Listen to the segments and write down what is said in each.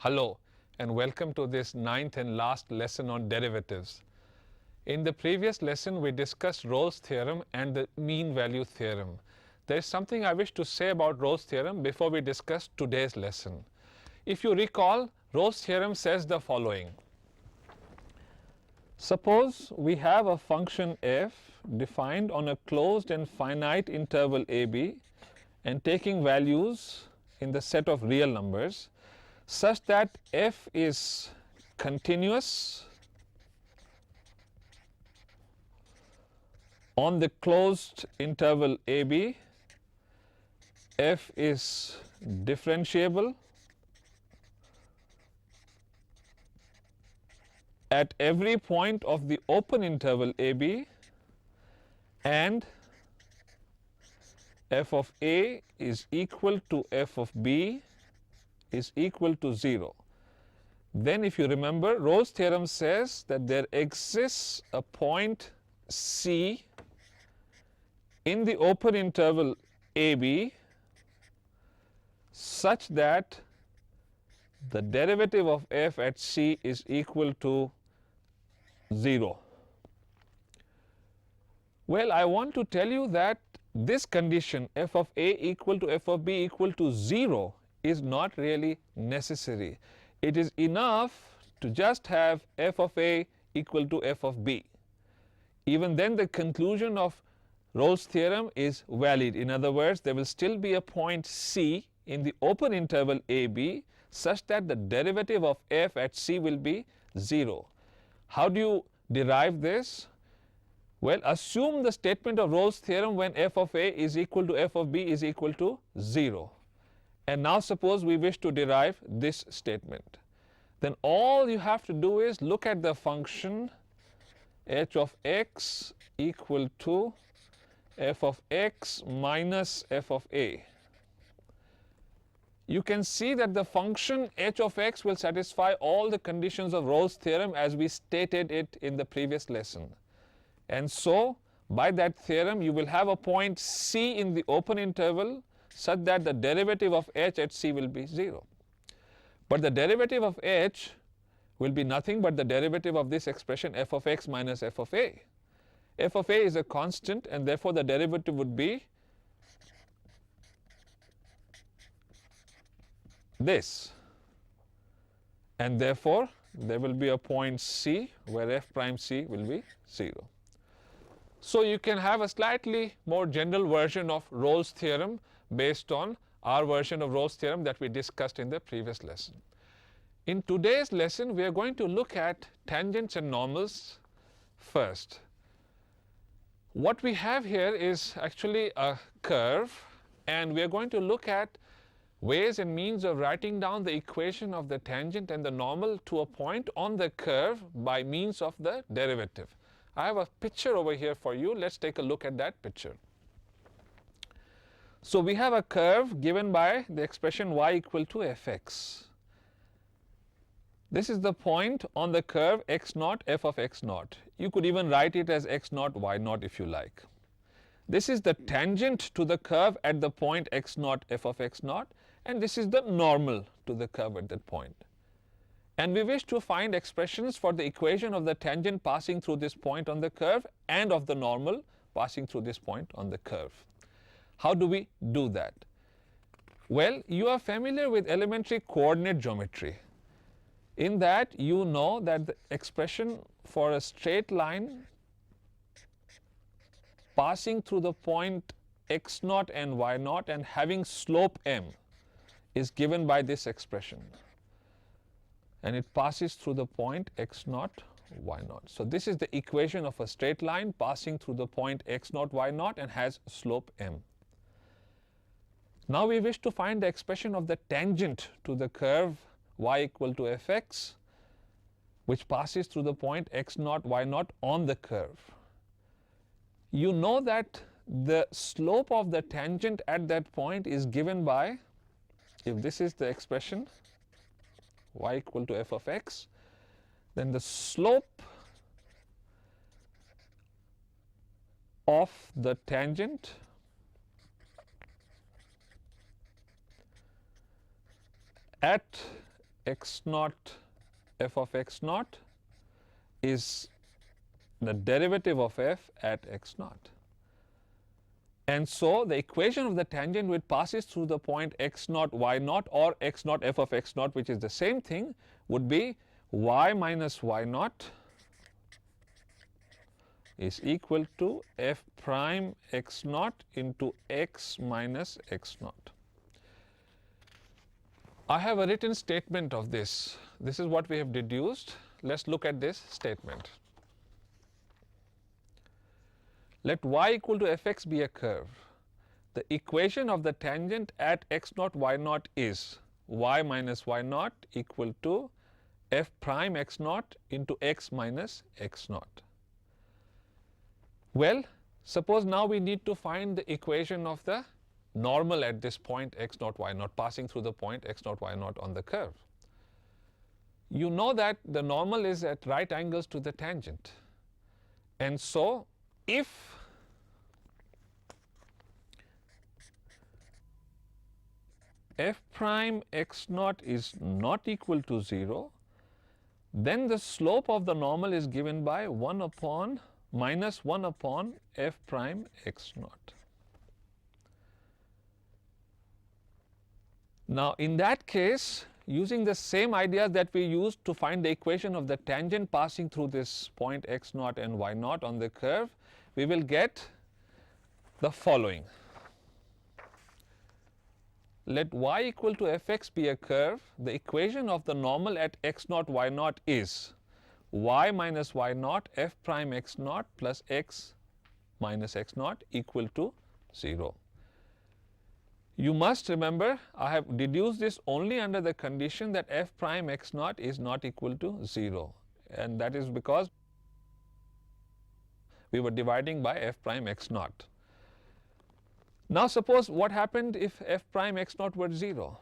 Hello and welcome to this ninth and last lesson on derivatives. In the previous lesson we discussed Rolle's theorem and the mean value theorem. There is something I wish to say about Rolle's theorem before we discuss today's lesson. If you recall, Rolle's theorem says the following. Suppose we have a function f defined on a closed and finite interval ab and taking values in the set of real numbers such that f is continuous on the closed interval ab, f is differentiable at every point of the open interval ab, and f of a is equal to f of b is equal to 0. Then if you remember, Rolle's theorem says that there exists a point C in the open interval AB such that the derivative of f at C is equal to 0. Well, I want to tell you that this condition f of a equal to f of b equal to 0 is not really necessary. It is enough to just have f of a equal to f of b. Even then the conclusion of Rolle's theorem is valid. In other words, there will still be a point C in the open interval AB such that the derivative of f at C will be 0. How do you derive this? Well, assume the statement of Rolle's theorem when f of a is equal to f of b is equal to 0. And now suppose we wish to derive this statement. Then all you have to do is look at the function h of x equal to f of x minus f of a. You can see that the function h of x will satisfy all the conditions of Rolle's theorem as we stated it in the previous lesson. And so by that theorem you will have a point C in the open interval such that the derivative of h at C will be 0. But the derivative of h will be nothing but the derivative of this expression f of x minus f of a. F of a is a constant and therefore the derivative would be this, and therefore there will be a point C where f prime C will be 0. So you can have a slightly more general version of Rolle's theorem based on our version of Rolle's theorem that we discussed in the previous lesson. In today's lesson we are going to look at tangents and normals first. What we have here is actually a curve, and we are going to look at ways and means of writing down the equation of the tangent and the normal to a point on the curve by means of the derivative. I have a picture over here for you. Let's take a look at that picture. So we have a curve given by the expression y equal to fx. This is the point on the curve x naught f of x naught. You could even write it as x naught y naught if you like. This is the tangent to the curve at the point x naught f of x naught, and this is the normal to the curve at that point. And we wish to find expressions for the equation of the tangent passing through this point on the curve and of the normal passing through this point on the curve. How do we do that? Well, you are familiar with elementary coordinate geometry. In that you know that the expression for a straight line passing through the point x naught and y naught and having slope m is given by this expression, and it passes through the point x naught y naught. So this is the equation of a straight line passing through the point x naught y naught and has slope m. Now we wish to find the expression of the tangent to the curve y equal to fx, which passes through the point x naught y naught on the curve. You know that the slope of the tangent at that point is given by, if this is the expression y equal to f of x, then the slope of the tangent at x naught f of x naught is the derivative of f at x naught. And so the equation of the tangent which passes through the point x naught y naught or x naught f of x naught, which is the same thing, would be y minus y naught is equal to f prime x naught into x minus x naught. I have a written statement of this. This is what we have deduced. Let's look at this statement. Let y equal to fx be a curve. The equation of the tangent at x naught y naught is y minus y naught equal to f prime x naught into x minus x naught. Well, suppose now we need to find the equation of the normal at this point x naught y naught passing through the point x naught y naught on the curve. You know that the normal is at right angles to the tangent. And so if f prime x naught is not equal to 0, then the slope of the normal is given by 1 upon minus 1 upon f prime x naught. Now, in that case, using the same idea that we used to find the equation of the tangent passing through this point x naught and y naught on the curve, we will get the following. Let y equal to fx be a curve. The equation of the normal at x naught y naught is y minus y naught f prime x naught plus x minus x naught equal to 0. You must remember, I have deduced this only under the condition that f prime x naught is not equal to 0, and that is because we were dividing by f prime x naught. Now suppose what happened if f prime x naught were 0?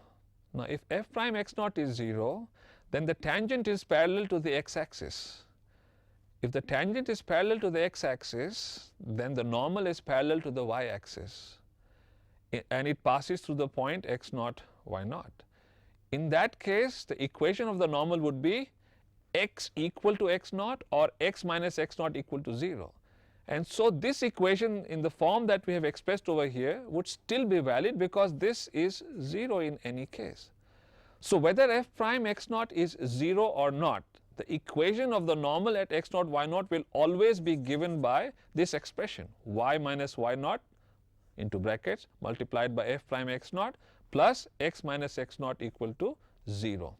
Now if f prime x naught is 0, then the tangent is parallel to the x-axis. If the tangent is parallel to the x-axis, then the normal is parallel to the y-axis, and it passes through the point x naught y naught. In that case, the equation of the normal would be x equal to x naught or x minus x naught equal to 0. And so this equation in the form that we have expressed over here would still be valid because this is 0 in any case. So whether f prime x naught is 0 or not, the equation of the normal at x naught y naught will always be given by this expression y minus y naught into brackets multiplied by f prime x naught plus x minus x naught equal to 0.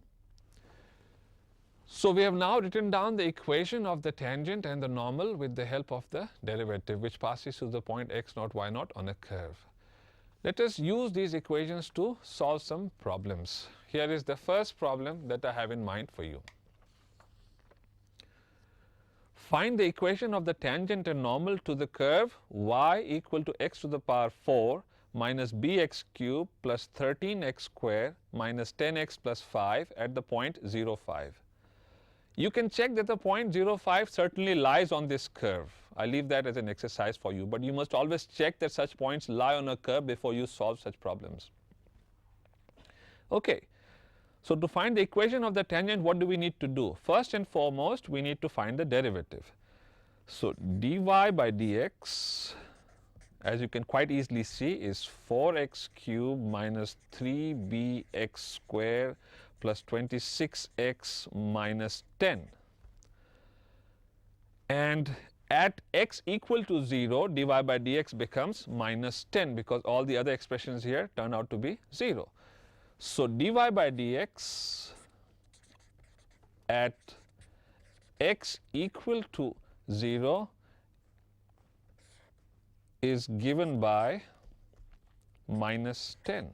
So we have now written down the equation of the tangent and the normal with the help of the derivative which passes through the point x naught y naught on a curve. Let us use these equations to solve some problems. Here is the first problem that I have in mind for you. Find the equation of the tangent and normal to the curve y equal to x to the power 4 minus bx cube plus 13x square minus 10x plus 5 at the point 0, 5. You can check that the point 0, 5 certainly lies on this curve. I leave that as an exercise for you, but you must always check that such points lie on a curve before you solve such problems. Okay. So to find the equation of the tangent, what do we need to do? First and foremost, we need to find the derivative. So dy by dx, as you can quite easily see, is 4x cube minus 3bx square plus 26x minus 10. And at x equal to 0, dy by dx becomes minus 10 because all the other expressions here turn out to be 0. So dy by dx at x equal to 0 is given by minus 10.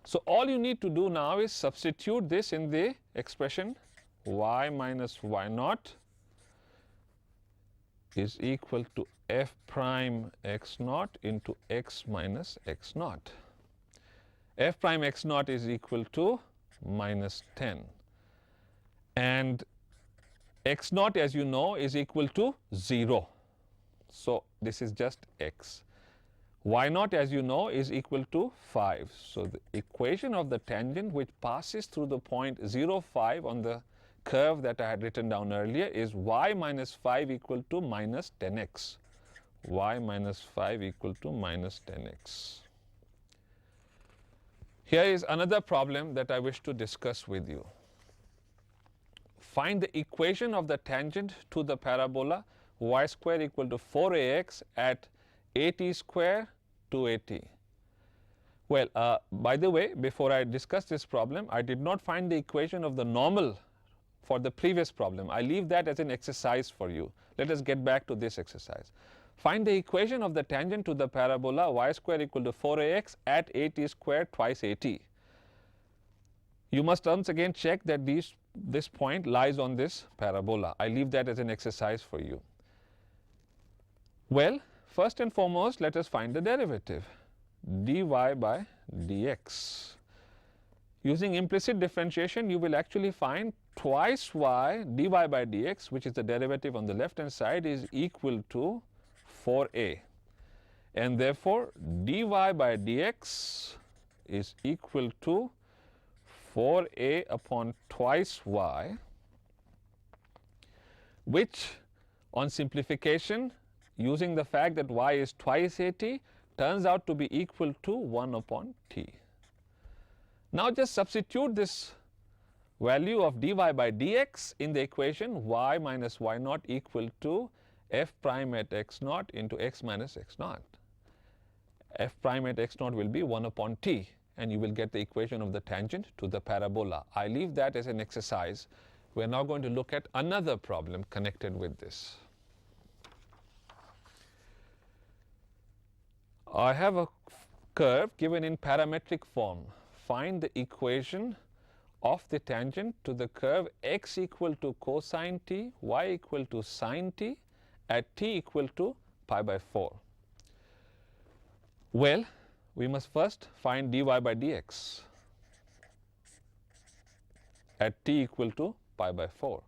So all you need to do now is substitute this in the expression y minus y naught is equal to f prime x naught into x minus x naught. F prime x naught is equal to minus 10, and x naught, as you know, is equal to 0. So this is just x. y0, as you know, is equal to 5. So the equation of the tangent which passes through the point 0, 5 on the curve that I had written down earlier is y minus 5 equal to minus 10x. Y minus 5 equal to minus 10x. Here is another problem that I wish to discuss with you. Find the equation of the tangent to the parabola y square equal to 4ax at at square to at. Well, by the way, before I discuss this problem, I did not find the equation of the normal for the previous problem. I leave that as an exercise for you. Let us get back to this exercise. Find the equation of the tangent to the parabola y square equal to 4ax at at square twice at. You must once again check that this point lies on this parabola. I leave that as an exercise for you. Well, first and foremost, let us find the derivative, dy by dx. Using implicit differentiation, you will actually find twice y dy by dx, which is the derivative on the left hand side, is equal to 4a. And therefore, dy by dx is equal to 4a upon twice y, which on simplification, using the fact that y is twice at, turns out to be equal to 1 upon t. Now just substitute this value of dy by dx in the equation y minus y0 equal to f prime at x0 into x minus x0. F prime at x0 will be 1 upon t, and you will get the equation of the tangent to the parabola. I leave that as an exercise. We are now going to look at another problem connected with this. I have a curve given in parametric form. Find the equation of the tangent to the curve x equal to cosine t, y equal to sine t at t equal to pi by 4. Well, we must first find dy by dx at t equal to pi by 4.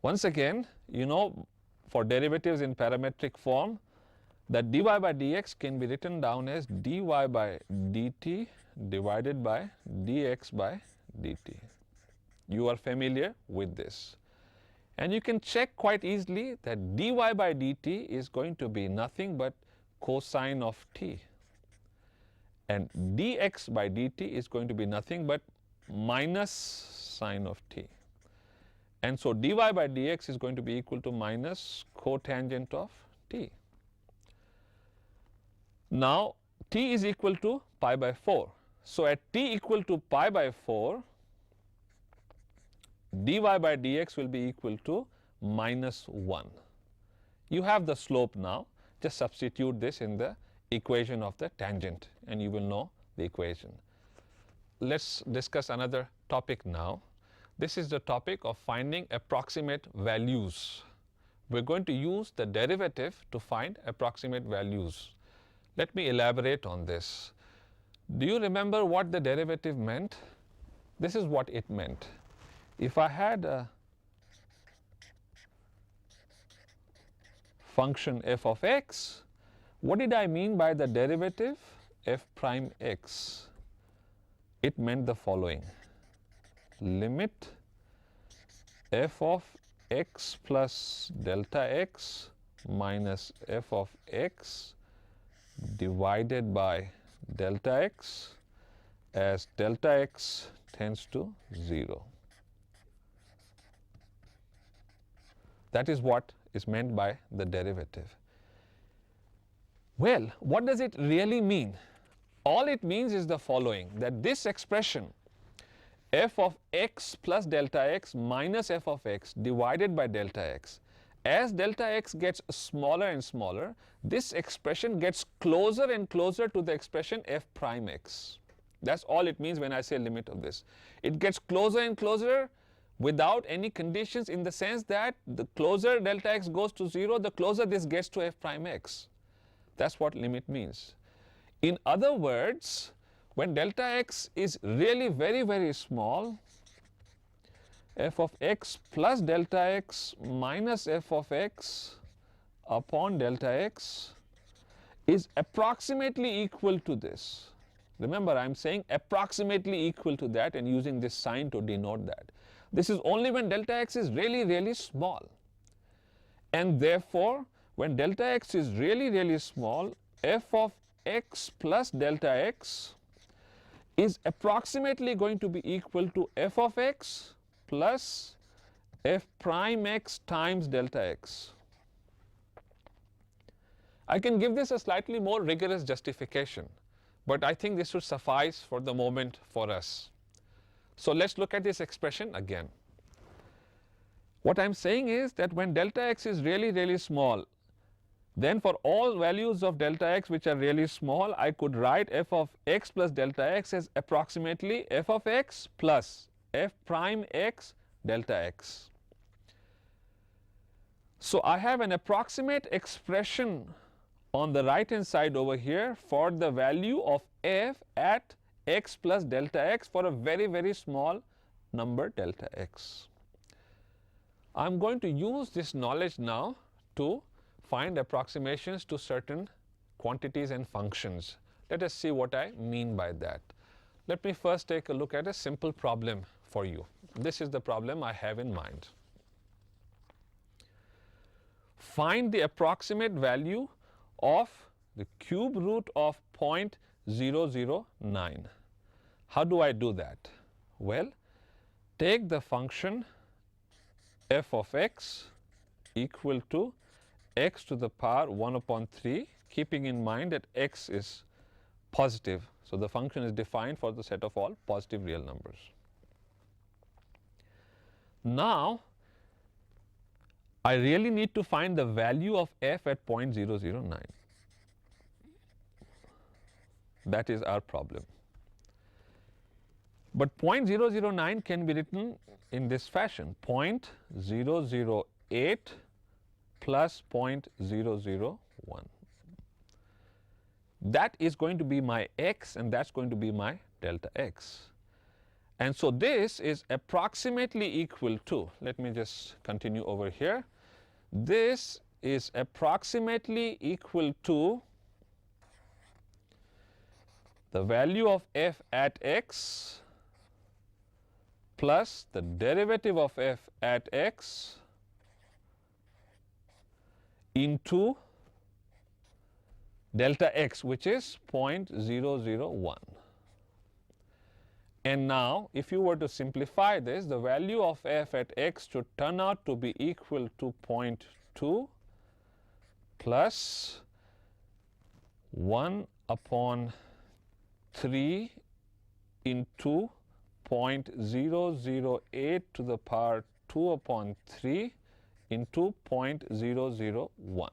Once again, you know, for derivatives in parametric form, that dy by dx can be written down as dy by dt divided by dx by dt. You are familiar with this. And you can check quite easily that dy by dt is going to be nothing but cosine of t. And dx by dt is going to be nothing but minus sine of t. And so dy by dx is going to be equal to minus cotangent of t. Now, t is equal to pi by 4. So, at t equal to pi by 4, dy by dx will be equal to minus 1. You have the slope now. Just substitute this in the equation of the tangent and you will know the equation. Let's discuss another topic now. This is the topic of finding approximate values. We're going to use the derivative to find approximate values. Let me elaborate on this. Do you remember what the derivative meant? This is what it meant. If I had a function f of x, what did I mean by the derivative f prime x? It meant the following: limit f of x plus delta x minus f of x divided by delta x as delta x tends to 0. That is what is meant by the derivative. Well, what does it really mean? All it means is the following, that this expression f of x plus delta x minus f of x divided by delta x, as delta x gets smaller and smaller, this expression gets closer and closer to the expression f prime x. That's all it means when I say limit of this. It gets closer and closer without any conditions, in the sense that the closer delta x goes to 0, the closer this gets to f prime x. That's what limit means. In other words, when delta x is really very, very small, f of x plus delta x minus f of x upon delta x is approximately equal to this. Remember, I am saying approximately equal to that and using this sign to denote that. This is only when delta x is really, really small. And therefore, when delta x is really, really small, f of x plus delta x is approximately going to be equal to f of x plus f prime x times delta x. I can give this a slightly more rigorous justification, but I think this should suffice for the moment for us. So let's look at this expression again. What I'm saying is that when delta x is really, really small, then for all values of delta x which are really small, I could write f of x plus delta x as approximately f of x plus f prime x delta x. So I have an approximate expression on the right hand side over here for the value of f at x plus delta x for a very, very small number delta x. I'm going to use this knowledge now to find approximations to certain quantities and functions. Let us see what I mean by that. Let me first take a look at a simple problem for you. This is the problem I have in mind. Find the approximate value of the cube root of 0.009. How do I do that? Well, take the function f of x equal to x to the power 1 upon 3, keeping in mind that x is positive. So the function is defined for the set of all positive real numbers. Now, I really need to find the value of f at 0.009. That is our problem. But 0.009 can be written in this fashion: 0.008 plus 0.001. That is going to be my x and that's going to be my delta x. And so this is approximately equal to, let me just continue over here. This is approximately equal to the value of f at x plus the derivative of f at x into delta x, which is 0.001. And now, if you were to simplify this, the value of f at x should turn out to be equal to 0.2 plus 1 upon 3 into 0.008 to the power 2 upon 3 into 0.001.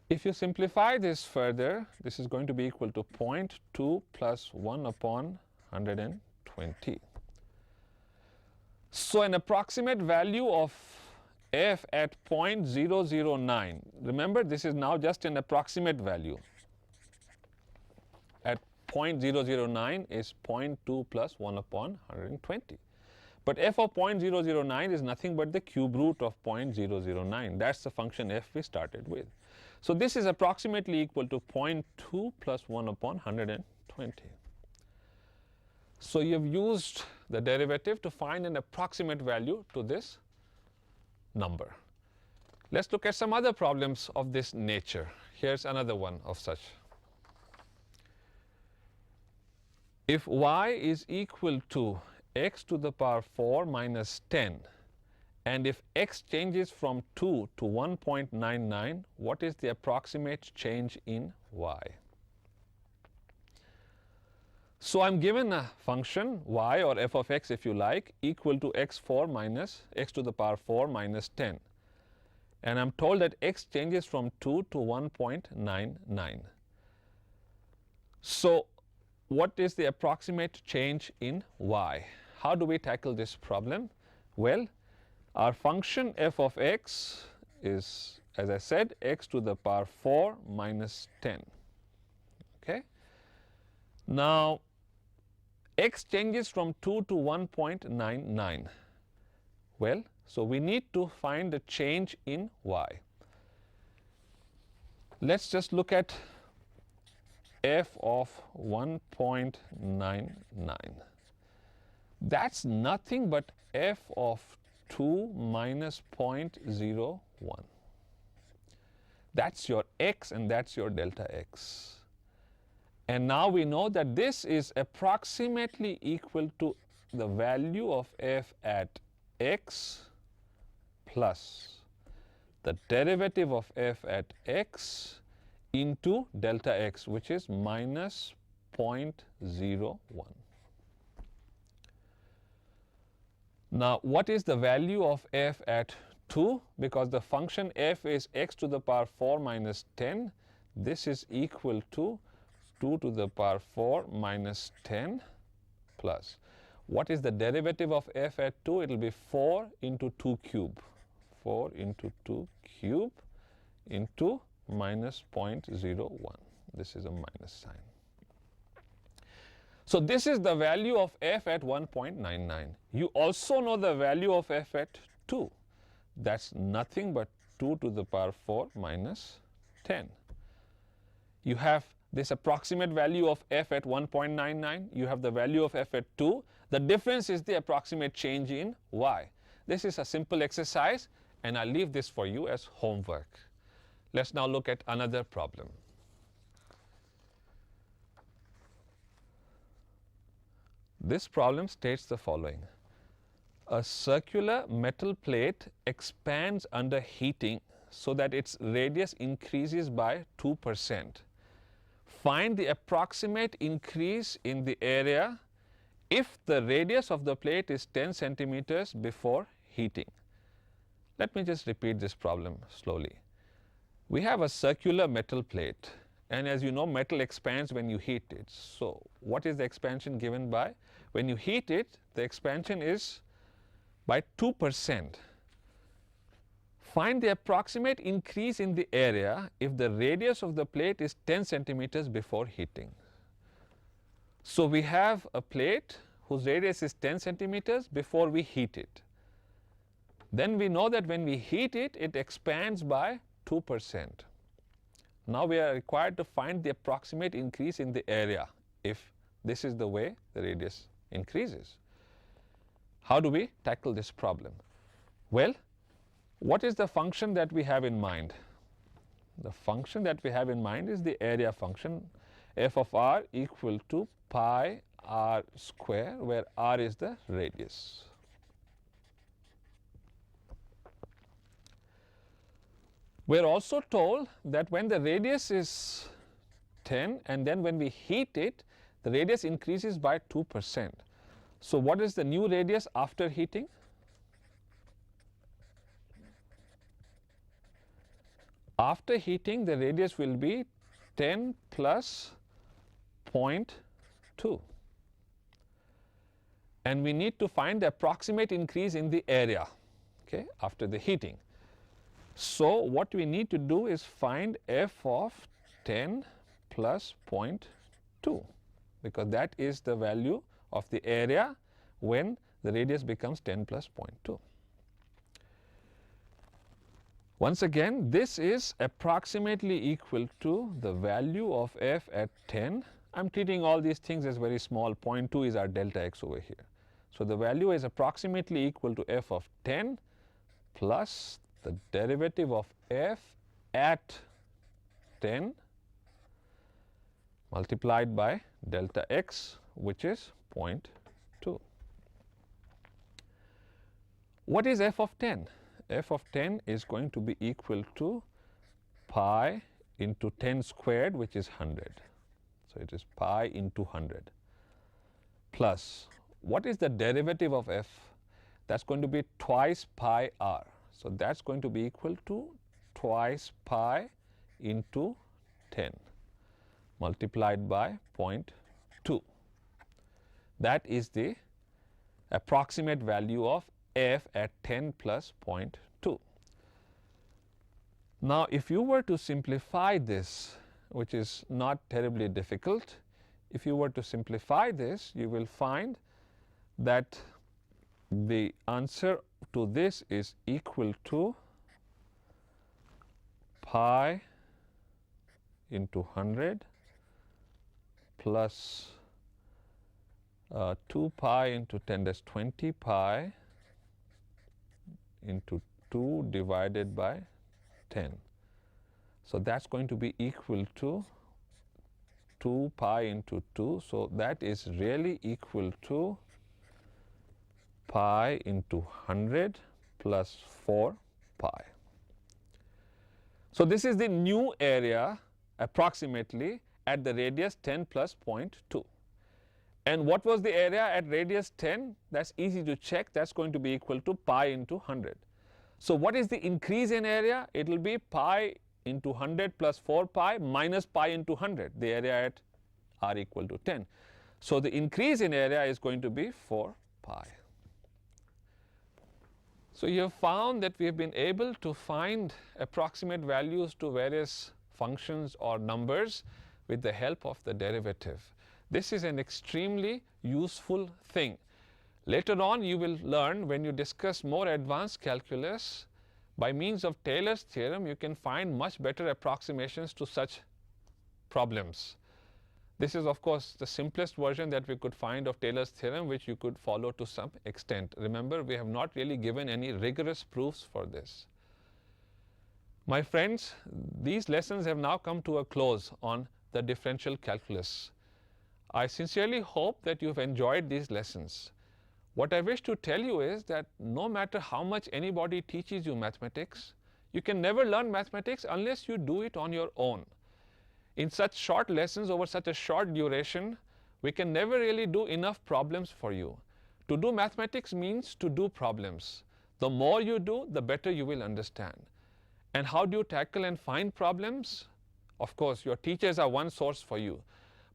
If you simplify this further, this is going to be equal to 0.2 plus 1 upon 120. So an approximate value of f at 0.009, remember this is now just an approximate value. At 0.009 is 0.2 plus 1 upon 120. But f of 0.009 is nothing but the cube root of 0.009. That's the function f we started with. So this is approximately equal to 0.2 plus 1 upon 120. So you have used the derivative to find an approximate value to this number. Let's look at some other problems of this nature. Here's another one of such. If y is equal to x to the power 4 minus 10, and if x changes from 2 to 1.99, what is the approximate change in y? So I'm given a function y, or f of x if you like, equal to x to the power 4 minus 10. And I'm told that x changes from 2 to 1.99. So what is the approximate change in y? How do we tackle this problem? Well, our function f of x is, as I said, x to the power 4 minus 10. Okay? Now, x changes from 2 to 1.99. Well, so we need to find the change in y. let's just look at f of 1.99. That's nothing but f of 2 minus 0.01. That's your x and that's your delta x. And now we know that this is approximately equal to the value of f at x plus the derivative of f at x into delta x, which is minus 0.01. Now, what is the value of f at 2? Because the function f is x to the power 4 minus 10, this is equal to 2 to the power 4 minus 10 plus. What is the derivative of f at 2? It will be 4 into 2 cube. 4 into 2 cube into minus 0.01. This is a minus sign. So this is the value of f at 1.99. You also know the value of f at 2. That's nothing but 2 to the power 4 minus 10. You have this approximate value of f at 1.99. You have the value of f at 2. The difference is the approximate change in y. This is a simple exercise, and I'll leave this for you as homework. Let's now look at another problem. This problem states the following. A circular metal plate expands under heating so that its radius increases by 2%. Find the approximate increase in the area if the radius of the plate is 10 centimeters before heating. Let me just repeat this problem slowly. We have a circular metal plate, and as you know, metal expands when you heat it. So what is the expansion given by? When you heat it, the expansion is by 2%. Find the approximate increase in the area if the radius of the plate is 10 centimeters before heating. So we have a plate whose radius is 10 centimeters before we heat it. Then we know that when we heat it, it expands by 2%. Now we are required to find the approximate increase in the area if this is the way the radius increases. How do we tackle this problem? Well, what is the function that we have in mind? The function that we have in mind is the area function, f of r equal to pi r square, where r is the radius. We are also told that when the radius is 10 and then when we heat it, the radius increases by 2%. So what is the new radius after heating? After heating, the radius will be 10 plus 0.2. And we need to find the approximate increase in the area, okay, after the heating. So what we need to do is find f of 10 plus 0.2, because that is the value of the area when the radius becomes 10 plus 0.2. Once again, this is approximately equal to the value of f at 10. I'm treating all these things as very small. 0.2 is our delta x over here. So the value is approximately equal to f of 10 plus the derivative of f at 10 multiplied by delta x, which is 0.2. What is f of 10? F of 10 is going to be equal to pi into 10 squared, which is 100. So it is pi into 100 plus, what is the derivative of f? That's going to be twice pi r. So that's going to be equal to twice pi into 10 multiplied by 0.2. That is the approximate value of f at 10 plus 0.2. Now if you were to simplify this, which is not terribly difficult, if you were to simplify this, you will find that the answer to this is equal to pi into 100 plus 2 pi into 10 that's 20 pi into 2 divided by 10. So that's going to be equal to 2 pi into 2. So that is really equal to pi into 100 plus 4 pi. So this is the new area approximately at the radius 10 plus 0.2. And what was the area at radius 10? That's easy to check. That's going to be equal to pi into 100. So what is the increase in area? It will be pi into 100 plus 4 pi minus pi into 100, the area at r equal to 10. So the increase in area is going to be 4 pi. So you have found that we have been able to find approximate values to various functions or numbers with the help of the derivative. This is an extremely useful thing. Later on you will learn, when you discuss more advanced calculus, by means of Taylor's theorem you can find much better approximations to such problems. This is of course the simplest version that we could find of Taylor's theorem, which you could follow to some extent. Remember, we have not really given any rigorous proofs for this. My friends, these lessons have now come to a close on the differential calculus. I sincerely hope that you have enjoyed these lessons. What I wish to tell you is that no matter how much anybody teaches you mathematics, you can never learn mathematics unless you do it on your own. In such short lessons over such a short duration, we can never really do enough problems for you. To do mathematics means to do problems. The more you do, the better you will understand. And how do you tackle and find problems? Of course, your teachers are one source for you,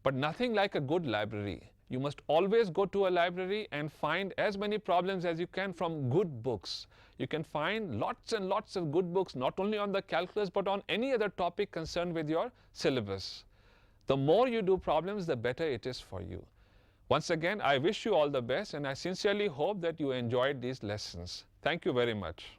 but nothing like a good library. You must always go to a library and find as many problems as you can from good books. You can find lots and lots of good books, not only on the calculus, but on any other topic concerned with your syllabus. The more you do problems, the better it is for you. Once again, I wish you all the best, and I sincerely hope that you enjoyed these lessons. Thank you very much.